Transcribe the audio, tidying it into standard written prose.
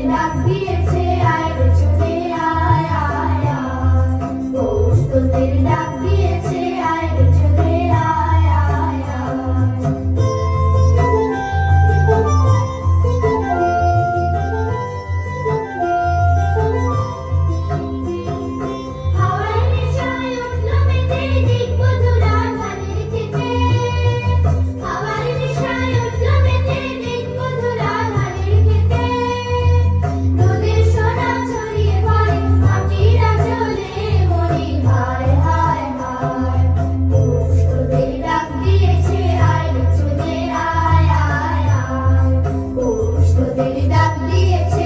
ডাক দিয়েছে আয় রে চলে আয় আয় আয় পৌষ তোদের ডাক দিয়েছে আয় রে চলে আয় আয় আয় হাওয়ার নেশায় উঠল মেতে দিগবধূরা ধানের খেতে হাওয়ার নেশায় উঠল মেতে দিগবধূরা ধানের খেতে রোদের সোনা ছড়িয়ে পড়ে মাটির আঁচলে মনে হায় হায় হায় পৌষ তোদের ডাক দিয়েছে আয় রে চলে আয় আয় আয় পৌষ তোদের ডাক দিয়েছে